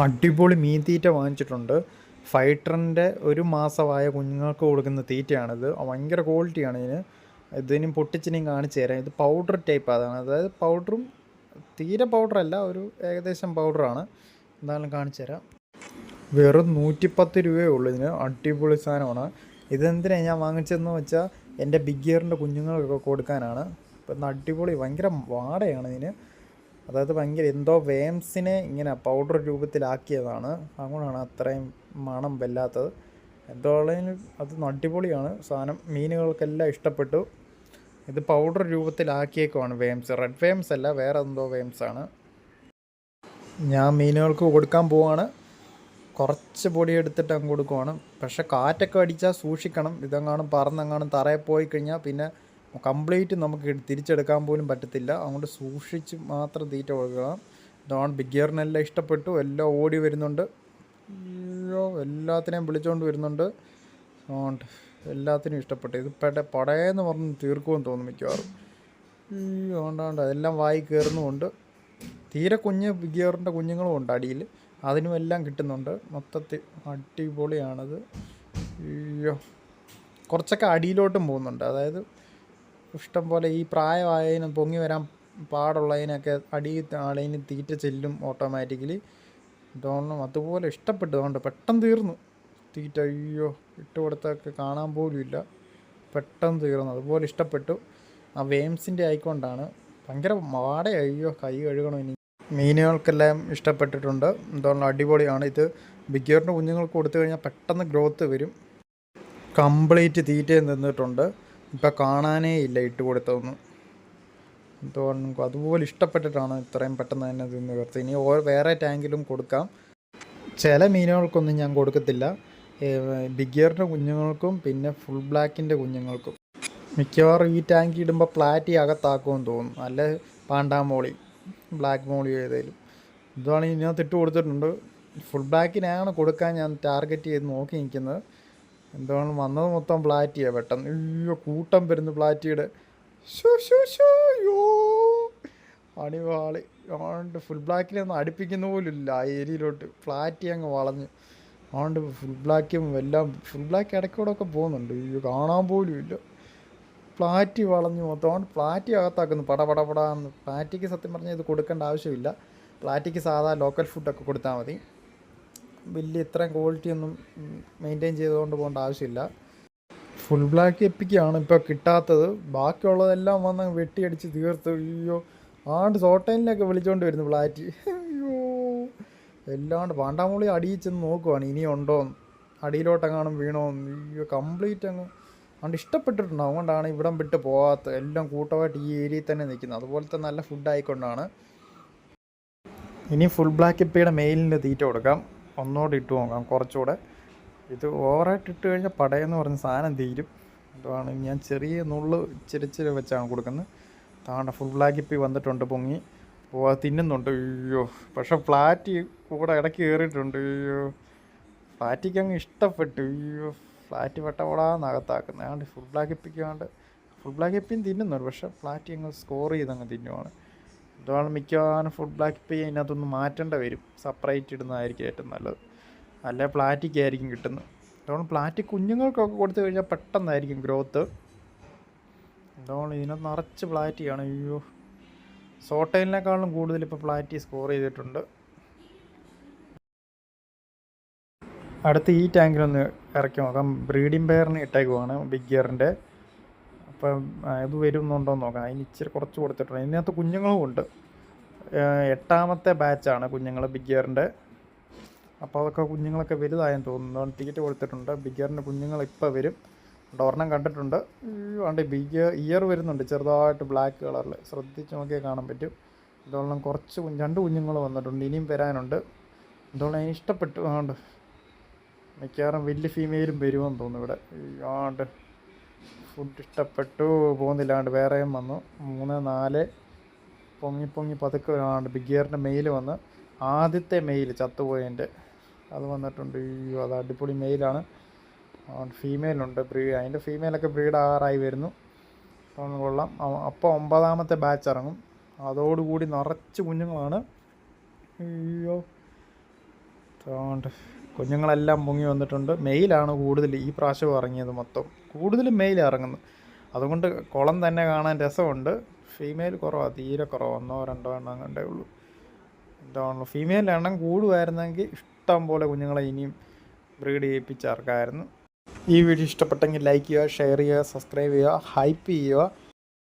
അടിപൊളി മീൻ തീറ്റ വാങ്ങിച്ചിട്ടുണ്ട്. ഫൈറ്ററിൻ്റെ ഒരു മാസമായ കുഞ്ഞുങ്ങൾക്ക് കൊടുക്കുന്ന തീറ്റയാണിത്. ഭയങ്കര ക്വാളിറ്റിയാണ് ഇതിന്. ഇതിനും പൊട്ടിച്ചിനെയും കാണിച്ചു തരാം. ഇത് പൗഡർ ടൈപ്പ് അതാണ്, അതായത് പൗഡറും തീരെ പൗഡറല്ല, ഒരു ഏകദേശം പൗഡറാണ്. എന്തായാലും കാണിച്ചു തരാം. വെറും 110 രൂപയേ ഉള്ളൂ ഇതിന്. അടിപൊളി സാധനമാണ്. ഇതെന്തിനാണ് ഞാൻ വാങ്ങിച്ചതെന്ന് വെച്ചാൽ എൻ്റെ ബിഗ് ഇയറിൻ്റെ കുഞ്ഞുങ്ങൾക്കൊക്കെ കൊടുക്കാനാണ്. ഇപ്പം അടിപൊളി ഭയങ്കര വാടയാണ് ഇതിന്. അതായത് ഭയങ്കര എന്തോ വേംസിനെ ഇങ്ങനെ പൗഡർ രൂപത്തിലാക്കിയതാണ്, അതുകൊണ്ടാണ് അത്രയും മണം വല്ലാത്തത്. എന്തോ അത് അടിപൊളിയാണ് സാധനം. മീനുകൾക്കെല്ലാം ഇഷ്ടപ്പെട്ടു. ഇത് പൗഡർ രൂപത്തിലാക്കിയേക്കുവാണ് വേംസ്. റെഡ് വേംസ് അല്ല, വേറെ എന്തോ വേംസാണ്. ഞാൻ മീനുകൾക്ക് കൊടുക്കാൻ പോവാണ്. കുറച്ച് പൊടി എടുത്തിട്ട് അങ്ങ് കൊടുക്കുവാണ്. പക്ഷെ കാറ്റൊക്കെ അടിച്ചാൽ സൂക്ഷിക്കണം. ഇതെങ്ങാനും പറന്നെങ്ങാനും തറയിൽ പോയി കഴിഞ്ഞാൽ പിന്നെ കംപ്ലീറ്റ് നമുക്ക് തിരിച്ചെടുക്കാൻ പോലും പറ്റത്തില്ല. അതുകൊണ്ട് സൂക്ഷിച്ച് മാത്രം തീറ്റ കൊടുക്കണം. ഇതാണ് ബിഗ് ഇയറിനെല്ലാം ഇഷ്ടപ്പെട്ടു. എല്ലാം ഓടി വരുന്നുണ്ട്. അയ്യോ, എല്ലാത്തിനെയും വിളിച്ചുകൊണ്ട് വരുന്നുണ്ട്. അതുകൊണ്ട് എല്ലാത്തിനും ഇഷ്ടപ്പെട്ടു. ഇത് പടയെന്ന് പറഞ്ഞ് തീർക്കുമെന്ന് തോന്നുന്നു മിക്കവാറും. അയ്യോ, അതുകൊണ്ടാണ്ട് അതെല്ലാം വായി കയറുന്നുമുണ്ട്. തീരെ കുഞ്ഞ് ബിഗ് ഇയറിൻ്റെ കുഞ്ഞുങ്ങളും ഉണ്ട് അടിയിൽ. അതിനും എല്ലാം കിട്ടുന്നുണ്ട്. മൊത്തത്തിൽ അടിപൊളിയാണത്. അയ്യോ, കുറച്ചൊക്കെ അടിയിലോട്ടും പോകുന്നുണ്ട്. അതായത് ഇഷ്ടം പോലെ ഈ പ്രായമായതിനും പൊങ്ങി വരാൻ പാടുള്ളതിനൊക്കെ ആളതിന് തീറ്റ ചെല്ലും ഓട്ടോമാറ്റിക്കലി. ഇതൊന്നും അതുപോലെ ഇഷ്ടപ്പെട്ടതുകൊണ്ട് പെട്ടെന്ന് തീർന്നു തീറ്റ. അയ്യോ, ഇട്ട് കൊടുത്തൊക്കെ കാണാൻ പോലും ഇല്ല, പെട്ടെന്ന് തീർന്നു. അതുപോലെ ഇഷ്ടപ്പെട്ടു. ആ വേംസിൻ്റെ ആയിക്കൊണ്ടാണ്. ഭയങ്കര വാടയാ. അയ്യോ, കൈ കഴുകണം ഇനി. മീനുകൾക്കെല്ലാം ഇഷ്ടപ്പെട്ടിട്ടുണ്ട്. എന്താണ് അടിപൊളിയാണ് ഇത്. ബിഗ് ഇയറിൻ്റെ കുഞ്ഞുങ്ങൾക്ക് കൊടുത്തു കഴിഞ്ഞാൽ പെട്ടെന്ന് ഗ്രോത്ത് വരും. കംപ്ലീറ്റ് തീറ്റയും തിന്നിട്ടുണ്ട്. ഇപ്പം കാണാനേ ഇല്ല ഇട്ട് കൊടുത്തതൊന്നും. എന്തുകൊണ്ട് അതുപോലെ ഇഷ്ടപ്പെട്ടിട്ടാണ് ഇത്രയും പെട്ടെന്ന് തന്നെ തിന്ന് തീർത്ത്. ഇനി വേറെ ടാങ്കിലും കൊടുക്കാം. ചില മീനുകൾക്കൊന്നും ഞാൻ കൊടുക്കത്തില്ല. ബിഗ് ഇയറിൻ്റെ കുഞ്ഞുങ്ങൾക്കും പിന്നെ ഫുൾ ബ്ലാക്കിൻ്റെ കുഞ്ഞുങ്ങൾക്കും. മിക്കവാറും ഈ ടാങ്ക് ഇടുമ്പോൾ പ്ലാറ്റി അകത്താക്കുമെന്ന് തോന്നുന്നു, അല്ല പാണ്ടാമോളി, ബ്ലാക്ക് മോളി ഏതായാലും. ഇതാണ് ഇതിനകത്ത് ഇട്ട് കൊടുത്തിട്ടുണ്ട്. ഫുൾ ബ്ലാക്കിനാണ് കൊടുക്കാൻ ഞാൻ ടാർഗറ്റ് ചെയ്ത് നോക്കി നിൽക്കുന്നത്. എന്താണ് വന്നത് മൊത്തം പ്ലാറ്റിയാണ് പെട്ടെന്ന്. അയ്യോ, കൂട്ടം വരുന്നു പ്ലാറ്റിയുടെ. യോ, അടിവാളി. അതുകൊണ്ട് ഫുൾ ബ്ലാക്കിനൊന്നും അടുപ്പിക്കുന്ന പോലും ഇല്ല ആ ഏരിയയിലോട്ട്. പ്ലാറ്റി അങ്ങ് വളഞ്ഞു. അതുകൊണ്ട് ഫുൾ ബ്ലാക്കും എല്ലാം ഫുൾ ബ്ലാക്ക് ഇടയ്ക്കൂടെ ഒക്കെ പോകുന്നുണ്ട്. അയ്യോ, കാണാൻ പോലും ഇല്ല. പ്ലാറ്റി വളഞ്ഞു മൊത്തം. അതുകൊണ്ട് പ്ലാറ്റി അകത്താക്കുന്നു പടപടപടാന്ന്. പ്ലാറ്റിക്ക് സത്യം പറഞ്ഞാൽ ഇത് കൊടുക്കേണ്ട ആവശ്യമില്ല. പ്ലാറ്റിക്ക് സാധാ ലോക്കൽ ഫുഡൊക്കെ കൊടുത്താൽ മതി. വലിയ ഇത്രയും ക്വാളിറ്റി ഒന്നും മെയിൻറ്റെയിൻ ചെയ്തുകൊണ്ട് പോകേണ്ട ആവശ്യമില്ല. ഫുൾ ബ്ലാക്ക് എപ്പിക്കാണ് ഇപ്പോൾ കിട്ടാത്തത്. ബാക്കിയുള്ളതെല്ലാം വന്ന് വെട്ടിയടിച്ച് തീർത്ത്. അയ്യോ, ആണ്ട് സോട്ടൈനിലൊക്കെ വിളിച്ചുകൊണ്ട് വരുന്നു പ്ലാറ്റി. അയ്യോ, എല്ലാണ്ട് പാണ്ടാമൂളി അടിയിൽ ചെന്ന് നോക്കുവാണ് ഇനിയുണ്ടോന്ന്, അടിയിലോട്ടെങ്ങാനും വീണോന്ന്. അയ്യോ, കംപ്ലീറ്റ് അങ്ങ് അതുകൊണ്ട് ഇഷ്ടപ്പെട്ടിട്ടുണ്ട്. അതുകൊണ്ടാണ് ഇവിടം വിട്ട് പോകാത്തത്. എല്ലാം കൂട്ടമായിട്ട് ഈ ഏരിയയിൽ തന്നെ നിൽക്കുന്നത്. അതുപോലത്തെ നല്ല ഫുഡ് ആയിക്കൊണ്ടാണ്. ഇനി ഫുൾ ബ്ലാക്ക് എപ്പിയുടെ മെയിലിൻ്റെ തീറ്റ കൊടുക്കാം. ഒന്നുകൂടെ ഇട്ട് നോക്കാം കുറച്ചുകൂടെ. ഇത് ഓവറായിട്ട് ഇട്ട് കഴിഞ്ഞാൽ പടയെന്ന് പറഞ്ഞ സാധനം തീരും. അതാണ് ഞാൻ ചെറിയ നുള്ള് ഇച്ചിരി വെച്ചാണ് കൊടുക്കുന്നത്. താണ്ട ഫുൾ ബ്ലാക്ക് എപ്പി വന്നിട്ടുണ്ട്, പൊങ്ങി തിന്നുന്നുണ്ട്. അയ്യോ, പക്ഷെ ഫ്ലാറ്റ് കൂടെ ഇടയ്ക്ക് കയറിയിട്ടുണ്ട്. അയ്യോ, ഫ്ലാറ്റിക്ക് അങ്ങ് ഇഷ്ടപ്പെട്ടു. അയ്യോ, ഫ്ലാറ്റ് പെട്ടപ്പെടാന്നകത്താക്കുന്നത്. അതുകൊണ്ട് ഫുൾ ബ്ലാക്ക് എപ്പിക്കാണ്ട് ഫുൾ ബ്ലാക്ക് എപ്പിയും തിന്നുന്നുണ്ട്. പക്ഷേ ഫ്ലാറ്റ് അങ്ങ് സ്കോർ ചെയ്തങ്ങ് തിന്നുവാണ്. ഇതാണ് മിക്കവാറും ഫുൾ ബ്ലാക്ക് എപ്പി അതിനകത്തൊന്ന് മാറ്റേണ്ട വരും. സെപ്പറേറ്റ് ഇടുന്നതായിരിക്കും ഏറ്റവും നല്ലത്. അല്ലെ പ്ലാറ്റിക്കായിരിക്കും കിട്ടുന്നത്. അതുകൊണ്ട് പ്ലാറ്റി കുഞ്ഞുങ്ങൾക്കൊക്കെ കൊടുത്തു കഴിഞ്ഞാൽ പെട്ടെന്നായിരിക്കും ഗ്രോത്ത്. അതുകൊണ്ട് ഇതിനകത്ത് നിറച്ച് പ്ലാറ്റിയാണ്. അയ്യോ, സോട്ടൈലിനേക്കാളും കൂടുതൽ ഇപ്പോൾ പ്ലാറ്റി സ്കോർ ചെയ്തിട്ടുണ്ട്. അടുത്ത് ഈ ടാങ്കിലൊന്ന് ഇറക്കി നോക്കാം. ബ്രീഡിംഗ് പെയറിന് ഇട്ടേക്കുവാണ് ബിഗ് ഇയറിൻ്റെ. അപ്പം ഇത് വരുന്നുണ്ടോ എന്ന് നോക്കാം. അതിന് ഇച്ചിരി കുറച്ച് കൊടുത്തിട്ടുണ്ട്. ഇതിനകത്ത് കുഞ്ഞുങ്ങളും ഉണ്ട്. 8ാമത്തെ ബാച്ചാണ് കുഞ്ഞുങ്ങൾ ബിഗ് ഇയറിൻ്റെ. അപ്പോൾ അതൊക്കെ കുഞ്ഞുങ്ങളൊക്കെ വലുതായെന്ന് തോന്നുന്നു. തീറ്റ കൊടുത്തിട്ടുണ്ട്. ബിഗ് ഇയറിൻ്റെ കുഞ്ഞുങ്ങൾ ഇപ്പോൾ വരും. ഒരെണ്ണം കണ്ടിട്ടുണ്ട്. അതുകൊണ്ട് ബിഗ് ഇയർ വരുന്നുണ്ട് ചെറുതായിട്ട് ബ്ലാക്ക് കളറിൽ. ശ്രദ്ധിച്ച് നോക്കിയാൽ കാണാൻ പറ്റും. ഇതോളം കുറച്ച് 2 കുഞ്ഞുങ്ങൾ വന്നിട്ടുണ്ട്. ഇനിയും വരാനുണ്ട്. ഇതോളം അതിന് ഇഷ്ടപ്പെട്ടു. അതുകൊണ്ട് മിക്കവാറും വലിയ ഫീമെയിലും വരുമെന്ന് തോന്നുന്നു ഇവിടെ. ആണ്ട് ഫുഡ് ഇഷ്ടപ്പെട്ടു പോകുന്നില്ലാണ്ട് വേറെയും വന്നു. 3, 4 പൊങ്ങി പതുക്കെ ആണ്ട് ബിഗ് ഇയറിൻ്റെ മെയിൽ വന്ന്. ആദ്യത്തെ മെയിൽ ചത്തുപോയതിൻ്റെ അത് വന്നിട്ടുണ്ട്. അയ്യോ, അത് അടിപൊളി മെയിലാണ്. ഫീമെയിലുണ്ട്. അതിൻ്റെ ഫീമെയിലൊക്കെ ബ്രീഡ് ആറായി വരുന്നു. കൊള്ളാം. അപ്പോൾ 9ാമത്തെ ബാച്ച് ഇറങ്ങും. അതോടുകൂടി നിറച്ച് കുഞ്ഞുങ്ങളാണ്. അയ്യോ, അതുകൊണ്ട് കുഞ്ഞുങ്ങളെല്ലാം പൊങ്ങി വന്നിട്ടുണ്ട്. മെയിലാണ് കൂടുതൽ ഈ പ്രാവശ്യം ഇറങ്ങിയത്, മൊത്തം കൂടുതലും മെയിൽ ഇറങ്ങുന്നു. അതുകൊണ്ട് കുളം തന്നെ കാണാൻ രസമുണ്ട്. ഫീമെയിൽ കുറവാണ്, തീരെ കുറവ്, 1-2 എണ്ണം കണ്ടേ ഉള്ളൂ. എന്താണ് ഫീമെയിലിൻ്റെ എണ്ണം കൂടുമായിരുന്നെങ്കിൽ ഇഷ്ടം പോലെ കുഞ്ഞുങ്ങളെ ഇനിയും ബ്രീഡ് ചെയ്യിപ്പിച്ചിറക്കാമായിരുന്നു. ഈ വീഡിയോ ഇഷ്ടപ്പെട്ടെങ്കിൽ ലൈക്ക് ചെയ്യുക, ഷെയർ ചെയ്യുക, സബ്സ്ക്രൈബ് ചെയ്യുക, ഹൈപ്പ് ചെയ്യുക.